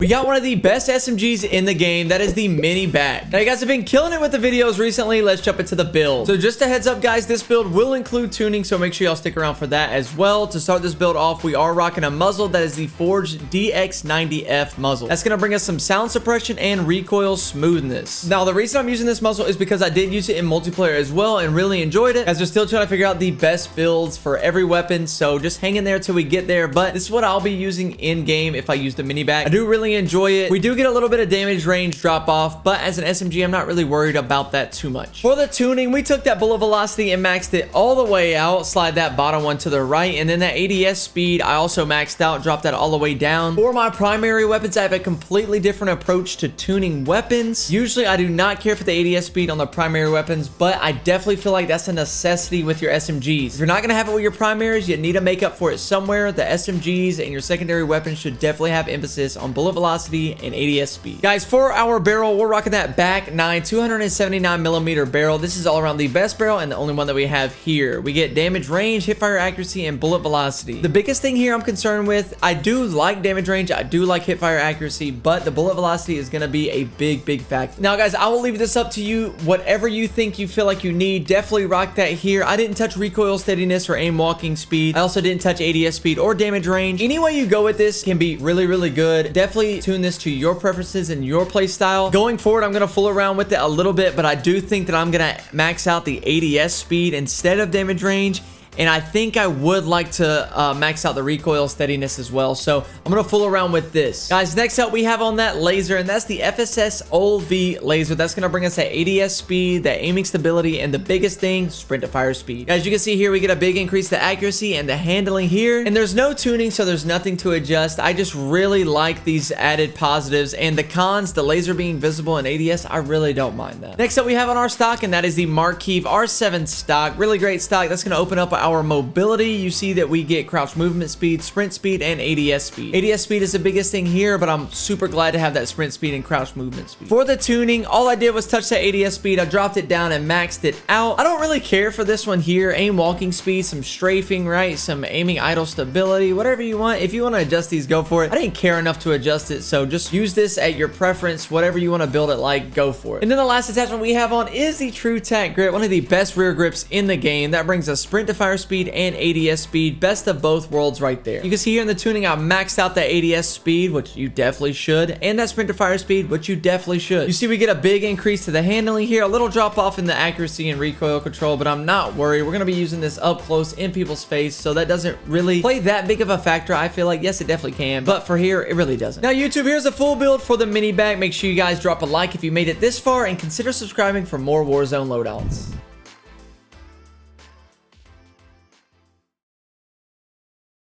We got one of the best SMGs in the game. That is the Minibak. Now, you guys have been killing it with the videos recently. Let's jump into the build. So just a heads up, guys, this build will include tuning, so make sure y'all stick around for that as well. To start this build off, we are rocking a muzzle that is the Forged DX90F muzzle. That's going to bring us some sound suppression and recoil smoothness. Now, the reason I'm using this muzzle is because I did use it in multiplayer as well and really enjoyed it, as we're still trying to figure out the best builds for every weapon. So just hang in there till we get there. But this is what I'll be using in game if I use the Minibak. I do really enjoy it. We do get a little bit of damage range drop off, but as an SMG, I'm not really worried about that too much. For the tuning, we took that bullet velocity and maxed it all the way out. Slide that bottom one to the right, and then that ADS speed I also maxed out, dropped that all the way down. For my primary weapons, I have a completely different approach to tuning weapons. Usually I do not care for the ADS speed on the primary weapons, but I definitely feel like that's a necessity with your SMGs. If you're not going to have it with your primaries, you need to make up for it somewhere. The SMGs and your secondary weapons should definitely have emphasis on bullet velocity and ADS speed. Guys, for our barrel, we're rocking that back 9 279mm barrel. This is all around the best barrel and the only one that we have here. We get damage range, hip fire accuracy, and bullet velocity. The biggest thing here I'm concerned with, I do like damage range, I do like hip fire accuracy, but the bullet velocity is going to be a big factor. Now, guys, I will leave this up to you. Whatever you think you feel like you need, definitely rock that here. I didn't touch recoil steadiness or aim walking speed. I also didn't touch ADS speed or damage range. Any way you go with this can be really good. Definitely tune this to your preferences and your play style. Going forward, I'm going to fool around with it a little bit, but I do think that I'm going to max out the ADS speed instead of damage range. And I think I would like to max out the recoil steadiness as well. So I'm going to fool around with this. Guys, next up we have on that laser, and that's the FSS OLE-V laser. That's going to bring us that ADS speed, that aiming stability, and the biggest thing, sprint to fire speed. As you can see here, we get a big increase to accuracy and the handling here. And there's no tuning, so there's nothing to adjust. I just really like these added positives. And the cons, the laser being visible in ADS, I really don't mind that. Next up we have on our stock, and that is the MARKEEV R7 stock. Really great stock. That's going to open up our mobility. You see that we get crouch movement speed, sprint speed, and ADS speed. ADS speed is the biggest thing here, but I'm super glad to have that sprint speed and crouch movement speed. For the tuning, all I did was touch that ADS speed. I dropped it down and maxed it out. I don't really care for this one here. Aim walking speed, some strafing, right? Some aiming idle stability, whatever you want. If you want to adjust these, go for it. I didn't care enough to adjust it, so just use this at your preference. Whatever you want to build it like, go for it. And then the last attachment we have on is the TRUE-TAC grip, one of the best rear grips in the game. That brings us sprint to fire speed and ADS speed. Best of both worlds right there. You can see here in the tuning, I maxed out that ADS speed, which you definitely should, and that sprint to fire speed, which you definitely should. You see we get a big increase to the handling here, a little drop off in the accuracy and recoil control, but I'm not worried. We're going to be using this up close in people's face, so that doesn't really play that big of a factor. I feel like, yes, it definitely can, but for here, it really doesn't. Now, YouTube, here's a full build for the Minibak. Make sure you guys drop a like if you made it this far, and consider subscribing for more Warzone loadouts.